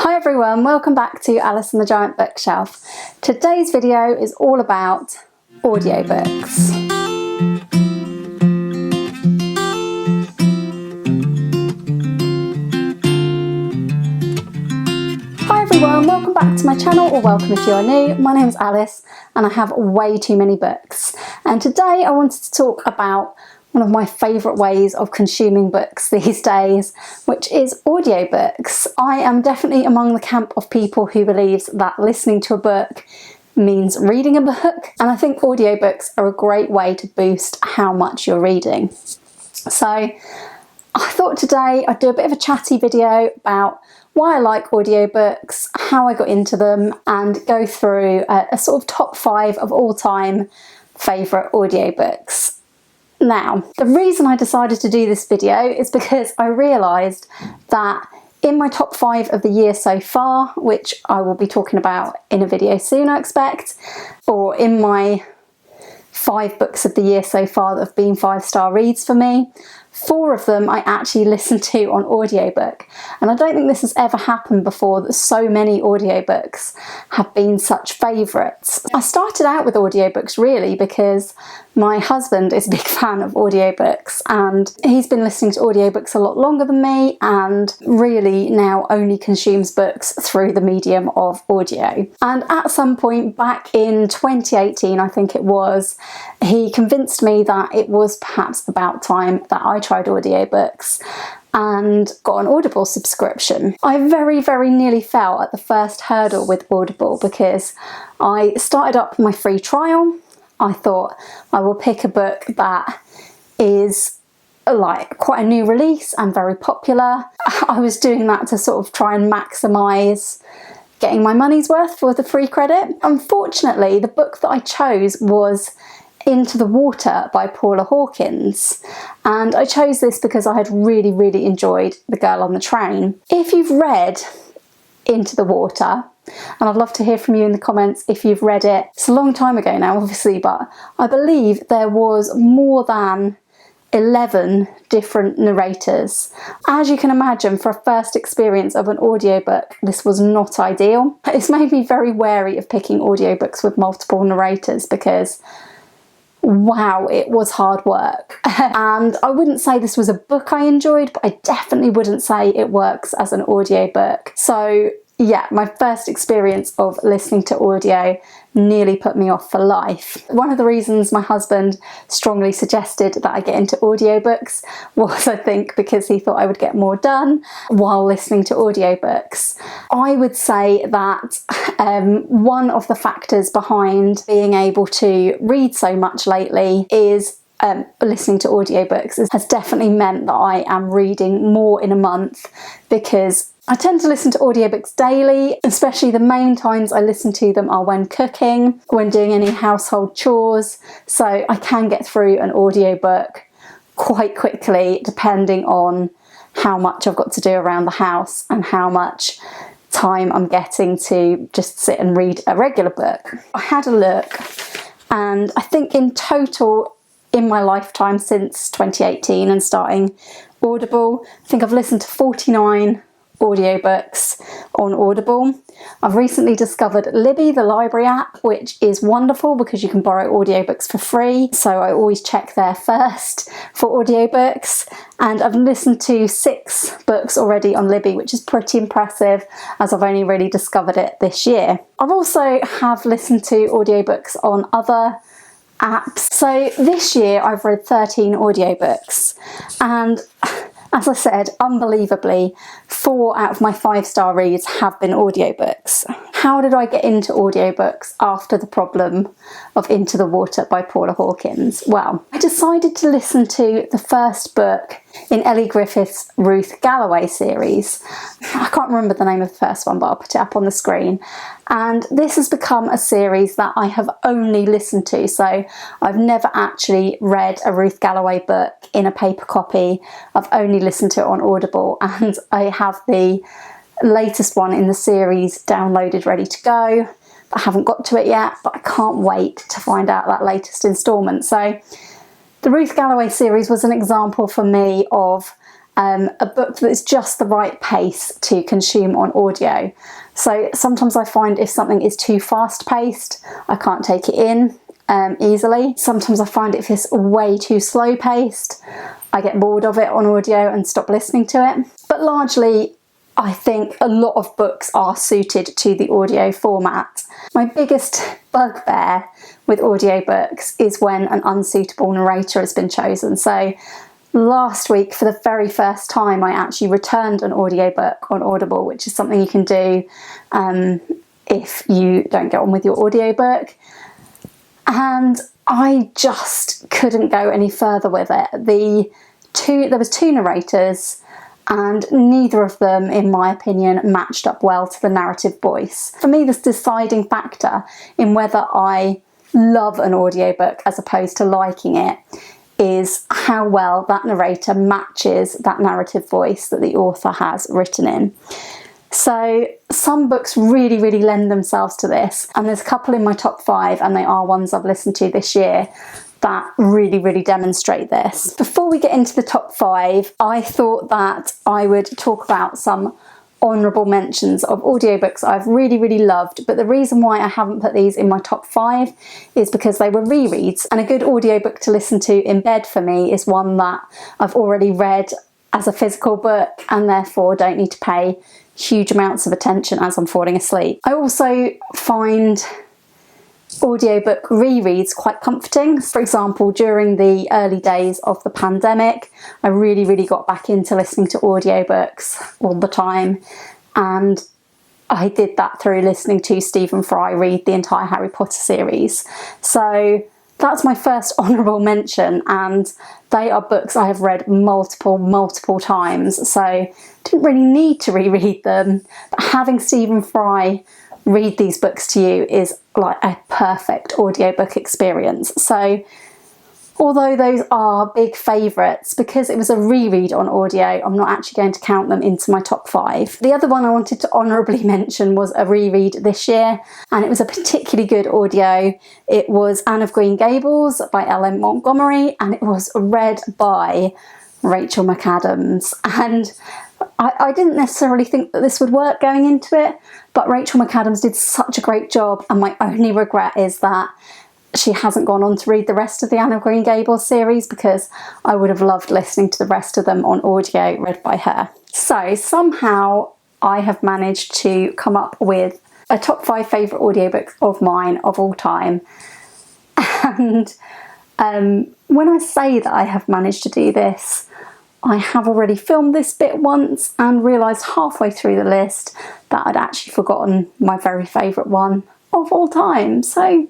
Hi everyone, welcome back to Alice and the Giant Bookshelf. Today's video is all about audiobooks. Hi everyone, welcome back to my channel, or welcome if you are new. My name is Alice and I have way too many books. And today I wanted to talk about one of my favourite ways of consuming books these days, which is audiobooks. I am definitely among the camp of people who believes that listening to a book means reading a book, and I think audiobooks are a great way to boost how much you're reading. So I thought today I'd do a bit of a chatty video about why I like audiobooks, how I got into them, and go through a sort of top 5 of all-time favourite audiobooks. Now, the reason I decided to do this video is because I realised that in my top 5 of the year so far, which I will be talking about in a video soon I expect, or in my 5 books of the year so far that have been 5-star reads for me, 4 of them I actually listened to on audiobook. And I don't think this has ever happened before, that so many audiobooks have been such favourites. I started out with audiobooks really because my husband is a big fan of audiobooks and he's been listening to audiobooks a lot longer than me and really now only consumes books through the medium of audio. And at some point back in 2018, I think it was, he convinced me that it was perhaps about time that I tried audiobooks and got an Audible subscription. I very nearly fell at the first hurdle with Audible because I started up my free trial. I thought I will pick a book that is like quite a new release and very popular. I was doing that to sort of try and maximise getting my money's worth for the free credit. Unfortunately, the book that I chose was Into the Water by Paula Hawkins, and I chose this because I had really enjoyed The Girl on the Train. If you've read Into the Water, and I'd love to hear from you in the comments if you've read it. It's a long time ago now obviously, but I believe there was more than 11 different narrators. As you can imagine, for a first experience of an audiobook, this was not ideal. It's made me very wary of picking audiobooks with multiple narrators because wow, it was hard work. And I wouldn't say this was a book I enjoyed, but I definitely wouldn't say it works as an audiobook. So yeah, my first experience of listening to audio nearly put me off for life. One of the reasons my husband strongly suggested that I get into audiobooks was, I think, because he thought I would get more done while listening to audiobooks. I would say that one of the factors behind being able to read so much lately is listening to audiobooks has definitely meant that I am reading more in a month, because I tend to listen to audiobooks daily, especially the main times I listen to them are when cooking, when doing any household chores, so I can get through an audiobook quite quickly depending on how much I've got to do around the house and how much time I'm getting to just sit and read a regular book. I had a look and I think in total in my lifetime since 2018 and starting Audible, I think I've listened to 49 audiobooks on Audible. I've recently discovered Libby, the library app, which is wonderful because you can borrow audiobooks for free, so I always check there first for audiobooks, and I've listened to 6 books already on Libby, which is pretty impressive as I've only really discovered it this year. I've also have listened to audiobooks on other apps. So this year I've read 13 audiobooks, and as I said, unbelievably, 4 out of my 5-star reads have been audiobooks. How did I get into audiobooks after the problem of Into the Water by Paula Hawkins? Well, I decided to listen to the first book in Ellie Griffith's Ruth Galloway series. I can't remember the name of the first one, but I'll put it up on the screen. And this has become a series that I have only listened to, so I've never actually read a Ruth Galloway book in a paper copy. I've only listened to it on Audible, and I have the latest one in the series downloaded ready to go. I haven't got to it yet, but I can't wait to find out that latest instalment. So the Ruth Galloway series was an example for me of a book that's just the right pace to consume on audio. So sometimes I find if something is too fast paced, I can't take it in easily. Sometimes I find if it's way too slow paced, I get bored of it on audio and stop listening to it. But largely, I think a lot of books are suited to the audio format. My biggest bugbear with audiobooks is when an unsuitable narrator has been chosen. So last week, for the very first time, I actually returned an audiobook on Audible, which is something you can do if you don't get on with your audiobook. And I just couldn't go any further with it. There was two narrators, and neither of them, in my opinion, matched up well to the narrative voice. For me, the deciding factor in whether I love an audiobook as opposed to liking it is how well that narrator matches that narrative voice that the author has written in. So some books really, really lend themselves to this, and there's a couple in my top 5, and they are ones I've listened to this year that really, really demonstrate this. Before we get into the top 5, I thought that I would talk about some honourable mentions of audiobooks I've really, really loved, but the reason why I haven't put these in my top 5 is because they were rereads, and a good audiobook to listen to in bed for me is one that I've already read as a physical book and therefore don't need to pay huge amounts of attention as I'm falling asleep. I also find audiobook rereads quite comforting. For example, during the early days of the pandemic, I really, really got back into listening to audiobooks all the time, and I did that through listening to Stephen Fry read the entire Harry Potter series. So that's my first honourable mention, and they are books I have read multiple times, so didn't really need to reread them. But having Stephen Fry read these books to you is like a perfect audiobook experience. So although those are big favourites, because it was a reread on audio, I'm not actually going to count them into my top 5. The other one I wanted to honourably mention was a reread this year, and it was a particularly good audio. It was Anne of Green Gables by L.M. Montgomery, and it was read by Rachel McAdams. And I didn't necessarily think that this would work going into it, but Rachel McAdams did such a great job, and my only regret is that she hasn't gone on to read the rest of the Anne of Green Gables series, because I would have loved listening to the rest of them on audio read by her. So somehow I have managed to come up with a top 5 favourite audiobooks of mine of all time. And when I say that I have managed to do this, I have already filmed this bit once and realised halfway through the list that I'd actually forgotten my very favourite one of all time. So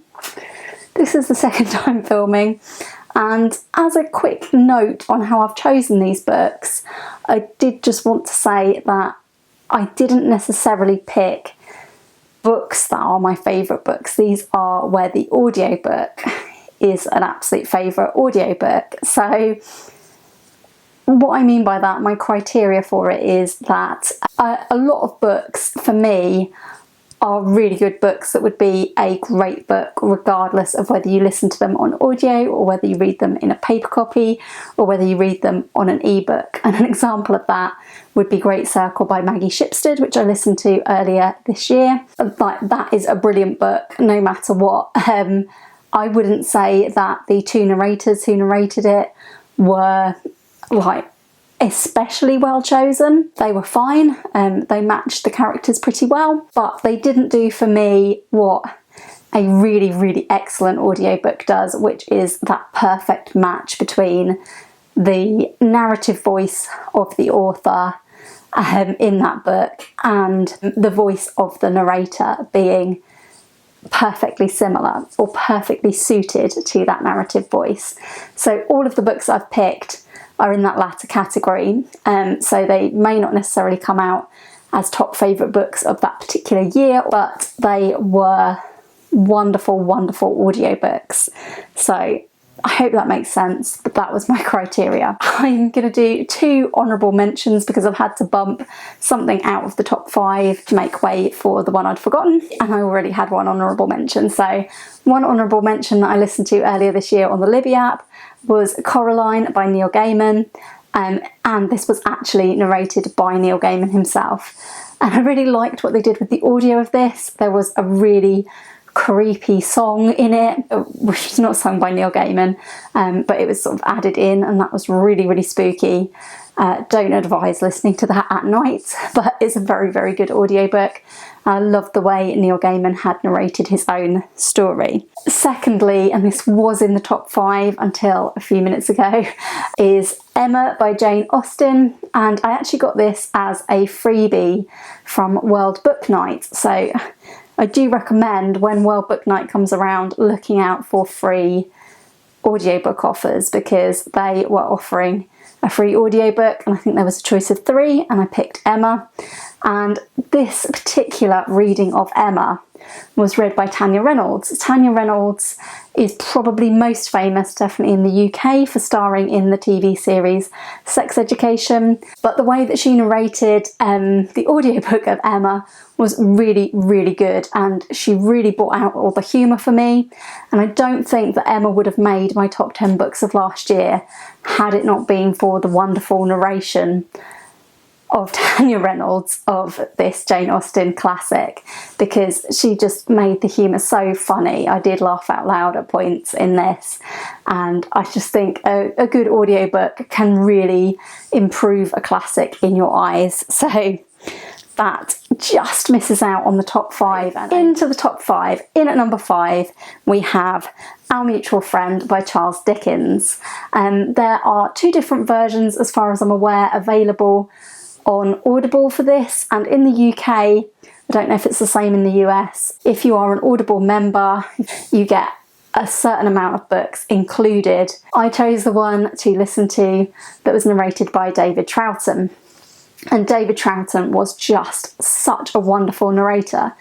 this is the second time filming. And as a quick note on how I've chosen these books, I did just want to say that I didn't necessarily pick books that are my favourite books. These are where the audiobook is an absolute favourite audiobook. So what I mean by that, my criteria for it is that a lot of books for me are really good books that would be a great book regardless of whether you listen to them on audio or whether you read them in a paper copy or whether you read them on an ebook. And an example of that would be Great Circle by Maggie Shipstead, which I listened to earlier this year. Like, that is a brilliant book no matter what. I wouldn't say that the 2 narrators who narrated it were like especially well chosen. They were fine, they matched the characters pretty well, but they didn't do for me what a really, really excellent audiobook does, which is that perfect match between the narrative voice of the author in that book and the voice of the narrator being perfectly similar or perfectly suited to that narrative voice. So all of the books I've picked are in that latter category, so they may not necessarily come out as top favourite books of that particular year, but they were wonderful, wonderful audiobooks. So I hope that makes sense, but that was my criteria. I'm going to do 2 honourable mentions because I've had to bump something out of the top 5 to make way for the one I'd forgotten, and I already had one honourable mention. So one honourable mention that I listened to earlier this year on the Libby app was Coraline by Neil Gaiman. and this was actually narrated by Neil Gaiman himself. And I really liked what they did with the audio of this. There was a really creepy song in it, which is not sung by Neil Gaiman, but it was sort of added in, and that was really, really spooky. Don't advise listening to that at night, but it's a very, very good audiobook. I loved the way Neil Gaiman had narrated his own story. Secondly, and this was in the top 5 until a few minutes ago, is Emma by Jane Austen, and I actually got this as a freebie from World Book Night. So I do recommend, when World Book Night comes around, looking out for free audiobook offers, because they were offering a free audiobook, and I think there was a choice of 3, and I picked Emma. And this particular reading of Emma was read by Tanya Reynolds. Tanya Reynolds is probably most famous, definitely in the UK, for starring in the TV series Sex Education. But the way that she narrated the audiobook of Emma was really, really good, and she really brought out all the humour for me. And I don't think that Emma would have made my top 10 books of last year had it not been for the wonderful narration of Tanya Reynolds of this Jane Austen classic, because she just made the humour so funny. I did laugh out loud at points in this, and I just think a good audiobook can really improve a classic in your eyes. So that just misses out on the top 5. And into the top 5, in at number 5, we have Our Mutual Friend by Charles Dickens. There are 2 different versions, as far as I'm aware, available on Audible for this, and in the UK, I don't know if it's the same in the US, if you are an Audible member, you get a certain amount of books included. I chose the one to listen to that was narrated by David Troughton. And David Troughton was just such a wonderful narrator.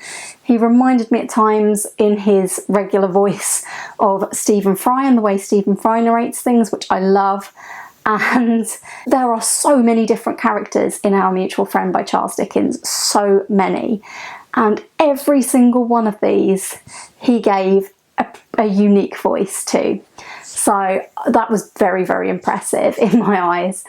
He reminded me at times in his regular voice of Stephen Fry, and the way Stephen Fry narrates things, which I love. And there are so many different characters in Our Mutual Friend by Charles Dickens, so many. And every single one of these he gave a unique voice to. So that was very, very impressive in my eyes.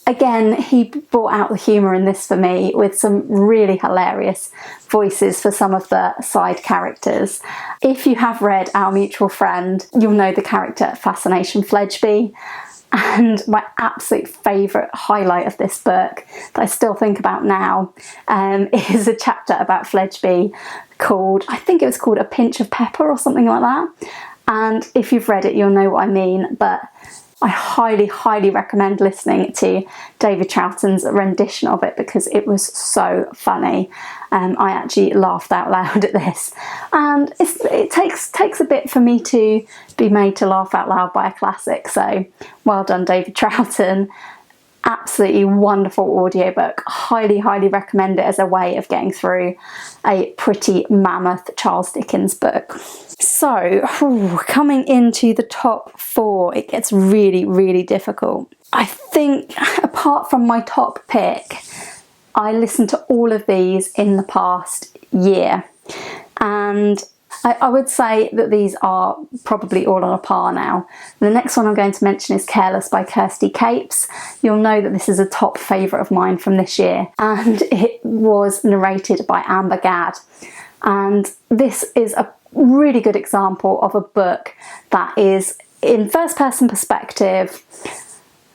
Again, he brought out the humour in this for me, with some really hilarious voices for some of the side characters. If you have read Our Mutual Friend, you'll know the character Fascination Fledgeby. And my absolute favourite highlight of this book that I still think about now is a chapter about Fledgeby called, I think it was called A Pinch of Pepper or something like that. And if you've read it, you'll know what I mean. But I highly, highly recommend listening to David Troughton's rendition of it, because it was so funny. I actually laughed out loud at this, and it takes a bit for me to be made to laugh out loud by a classic. So well done, David Troughton. Absolutely wonderful audiobook. Highly, highly recommend it as a way of getting through a pretty mammoth Charles Dickens book. So, coming into the top 4, it gets really, really difficult. I think, apart from my top pick, I listened to all of these in the past year, and I would say that these are probably all on a par now. The next one I'm going to mention is Careless by Kirsty Capes. You'll know that this is a top favourite of mine from this year, and it was narrated by Amber Gadd. And this is a really good example of a book that is in first person perspective,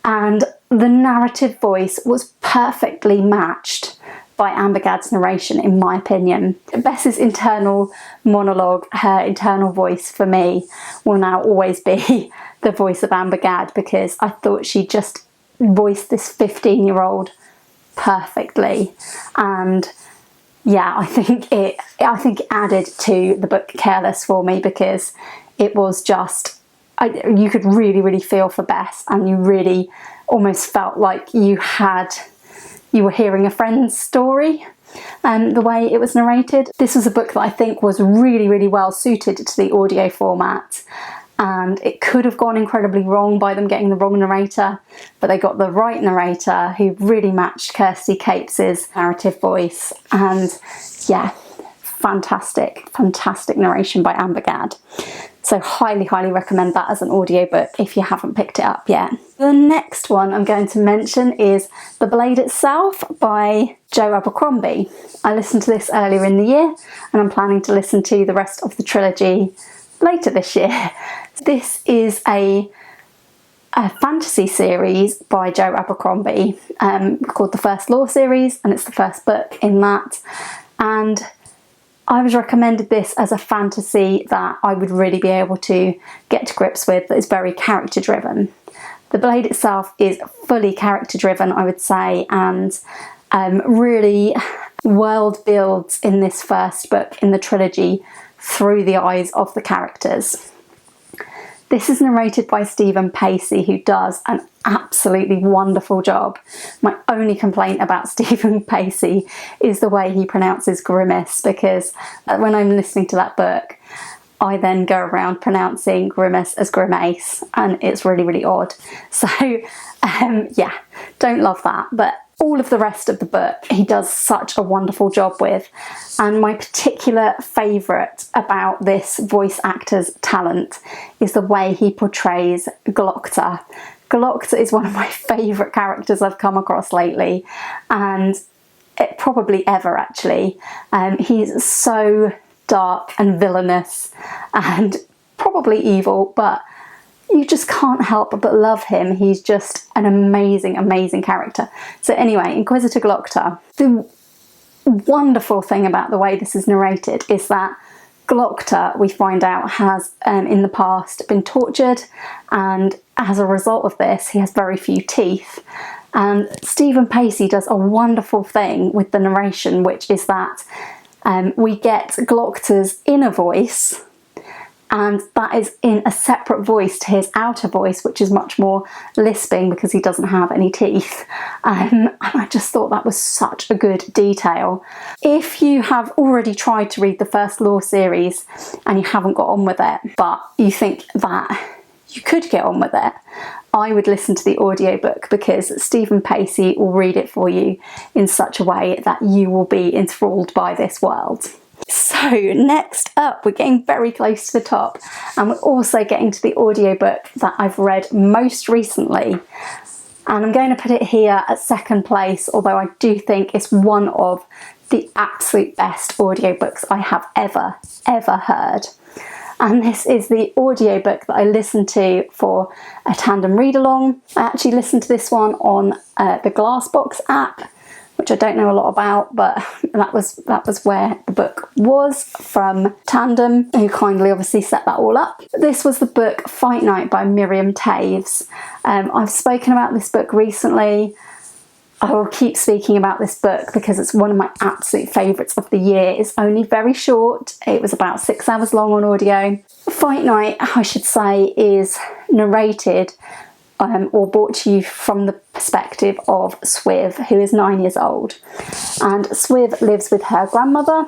and the narrative voice was perfectly matched by Amber Gadd's narration, in my opinion. Bess's internal monologue, her internal voice for me, will now always be the voice of Amber Gadd, because I thought she just voiced this 15-year-old perfectly. And yeah, I think it added to the book Careless for me, because it was just, you could really, really feel for Bess, and you really almost felt like you were hearing a friend's story, the way it was narrated. This was a book that I think was really, really well suited to the audio format, and it could have gone incredibly wrong by them getting the wrong narrator, but they got the right narrator who really matched Kirsty Capes' narrative voice. And yeah, fantastic, fantastic narration by Amber Gadd. So highly, highly recommend that as an audiobook if you haven't picked it up yet. The next one I'm going to mention is The Blade Itself by Joe Abercrombie. I listened to this earlier in the year and I'm planning to listen to the rest of the trilogy later this year. This is a fantasy series by Joe Abercrombie called the First Law series, and it's the first book in that. And I was recommended this as a fantasy that I would really be able to get to grips with, that is very character driven. The Blade itself is fully character driven, I would say, and really world builds in this first book in the trilogy through the eyes of the characters. This is narrated by Stephen Pacey, who does an absolutely wonderful job. My only complaint about Stephen Pacey is the way he pronounces grimace, because when I'm listening to that book, I then go around pronouncing grimace as grimace, and it's really, really odd. So, yeah, don't love that. But all of the rest of the book he does such a wonderful job with. And my particular favourite about this voice actor's talent is the way he portrays Glocta. Glocta is one of my favourite characters I've come across lately, and probably ever actually. He's so dark and villainous and probably evil, but you just can't help but love him. He's just an amazing, amazing character. So anyway, Inquisitor Glocta. The wonderful thing about the way this is narrated is that Glocta, we find out, has in the past been tortured, and as a result of this, he has very few teeth. And Stephen Pacey does a wonderful thing with the narration, which is that we get Glocta's inner voice, and that is in a separate voice to his outer voice, which is much more lisping because he doesn't have any teeth. And I just thought that was such a good detail. If you have already tried to read the First Law series and you haven't got on with it, but you think that you could get on with it, I would listen to the audiobook, because Stephen Pacey will read it for you in such a way that you will be enthralled by this world. So next up, we're getting very close to the top, and we're also getting to the audiobook that I've read most recently, and I'm going to put it here at second place, although I do think it's one of the absolute best audiobooks I have ever heard. And this is the audiobook that I listened to for a tandem read along. I actually listened to this one on the Glassbox app, which I don't know a lot about, but that was where the book was, from Tandem, who kindly obviously set that all up. This was the book Fight Night by Miriam Taves. I've spoken about this book recently. I will keep speaking about this book because it's one of my absolute favourites of the year. It's only very short. It was about 6 hours long on audio. Fight Night, I should say, is narrated or brought to you from the perspective of Swiv, who is 9 years old. And Swiv lives with her grandmother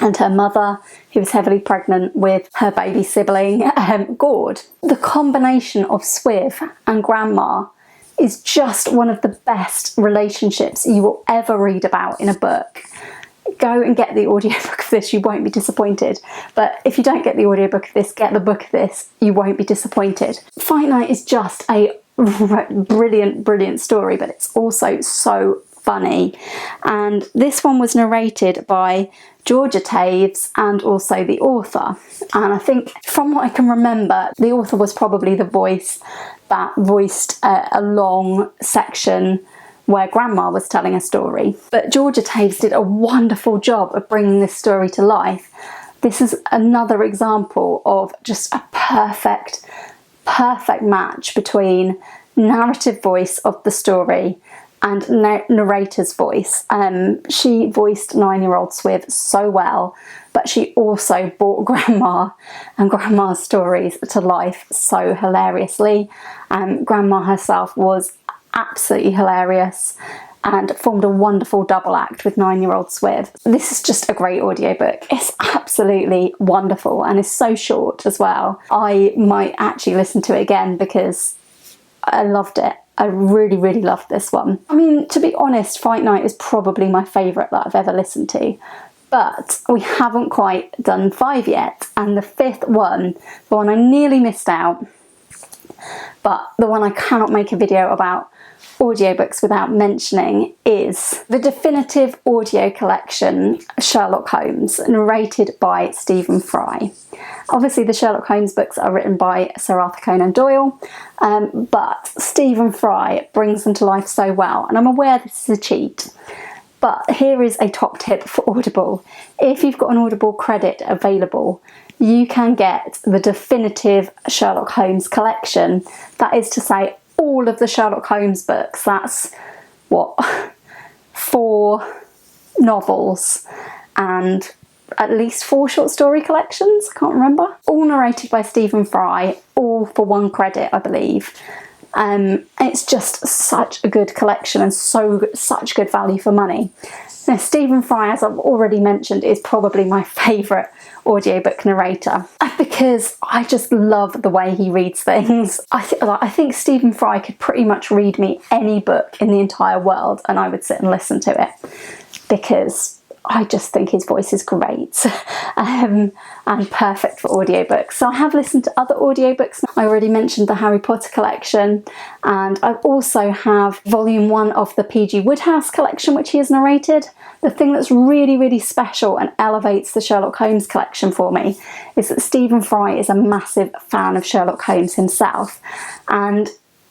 and her mother, who is heavily pregnant with her baby sibling, Gord. The combination of Swiv and grandma is just one of the best relationships you will ever read about in a book. Go and get the audiobook of this, you won't be disappointed. But if you don't get the audiobook of this, get the book of this, you won't be disappointed. Fight Night is just a brilliant, brilliant story, but it's also so funny. And this one was narrated by Georgia Taves and also the author. And I think, from what I can remember, the author was probably the voice that voiced a long section where grandma was telling a story. But Georgia Taves did a wonderful job of bringing this story to life. This is another example of just a perfect match between narrative voice of the story and narrator's voice. She voiced 9-year-old Swiv so well, but she also brought grandma and grandma's stories to life so hilariously. Grandma herself was absolutely hilarious and formed a wonderful double act with 9-year-old Swiv. This is just a great audiobook. It's absolutely wonderful and it's so short as well. I might actually listen to it again because I loved it. I really, really loved this one. I mean, to be honest, Fight Night is probably my favourite that I've ever listened to, But we haven't quite done 5 yet, and the 5th one, the one I nearly missed out, but the one I cannot make a video about audiobooks without mentioning, is the definitive audio collection Sherlock Holmes, narrated by Stephen Fry. Obviously the Sherlock Holmes books are written by Sir Arthur Conan Doyle, but Stephen Fry brings them to life so well, and I'm aware this is a cheat. But here is a top tip for Audible. If you've got an Audible credit available, you can get the definitive Sherlock Holmes collection. That is to say, all of the Sherlock Holmes books. That's, what, 4 novels and at least 4 short story collections, I can't remember. All narrated by Stephen Fry, all for 1 credit, I believe. It's just such a good collection and such good value for money. Now, Stephen Fry, as I've already mentioned, is probably my favourite audiobook narrator because I just love the way he reads things. I think Stephen Fry could pretty much read me any book in the entire world and I would sit and listen to it, because I just think his voice is great and perfect for audiobooks. So I have listened to other audiobooks. I already mentioned the Harry Potter collection, and I also have volume 1 of the P.G. Wodehouse collection, which he has narrated. The thing that's really, really special and elevates the Sherlock Holmes collection for me is that Stephen Fry is a massive fan of Sherlock Holmes himself, and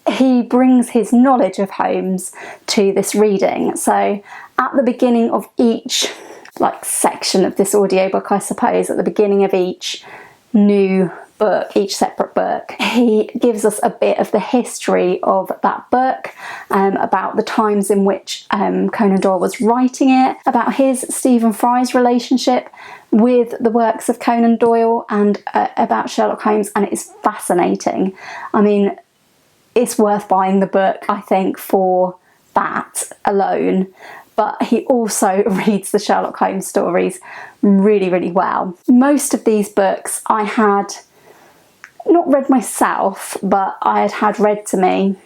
he brings his knowledge of Holmes to this reading. So at the beginning of each section of this audiobook, I suppose, at the beginning of each new book, each separate book, he gives us a bit of the history of that book, about the times in which Conan Doyle was writing it, about his, Stephen Fry's, relationship with the works of Conan Doyle, and about Sherlock Holmes, and it is fascinating. I mean, it's worth buying the book, I think, for that alone. But he also reads the Sherlock Holmes stories really, really well. Most of these books I had not read myself, but I had read to me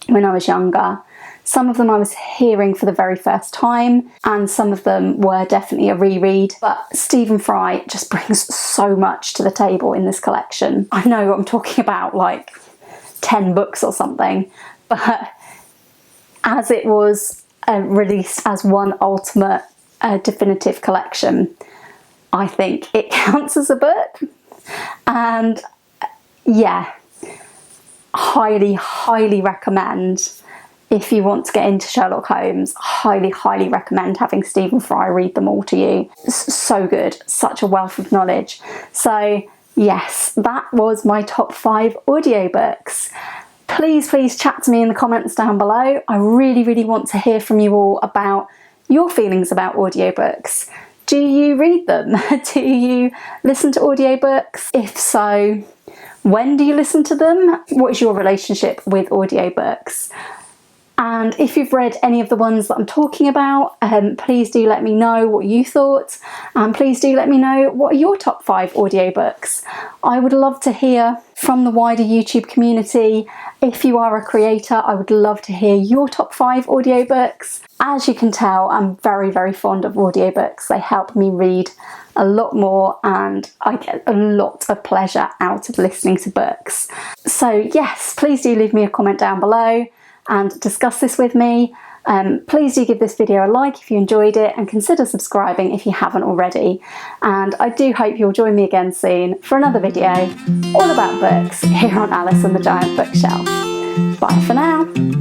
when I was younger. Some of them I was hearing for the very first time, and some of them were definitely a reread. But Stephen Fry just brings so much to the table in this collection. I know I'm talking about like 10 books or something, but as it was released as one ultimate definitive collection, I think it counts as a book. And yeah, highly recommend, if you want to get into Sherlock Holmes, highly recommend having Stephen Fry read them all to you. It's so good, such a wealth of knowledge. So yes, that was my top 5 audiobooks. Please chat to me in the comments down below. I really want to hear from you all about your feelings about audiobooks. Do you read them? Do you listen to audiobooks? If so, when do you listen to them? What is your relationship with audiobooks? And if you've read any of the ones that I'm talking about, please do let me know what you thought, and please do let me know what are your top 5 audiobooks. I would love to hear from the wider YouTube community. If you are a creator, I would love to hear your top 5 audiobooks. As you can tell, I'm very fond of audiobooks. They help me read a lot more, and I get a lot of pleasure out of listening to books. So yes, please do leave me a comment down below and discuss this with me. Please do give this video a like if you enjoyed it, and consider subscribing if you haven't already. And I do hope you'll join me again soon for another video all about books here on Alice and the Giant Bookshelf. Bye for now.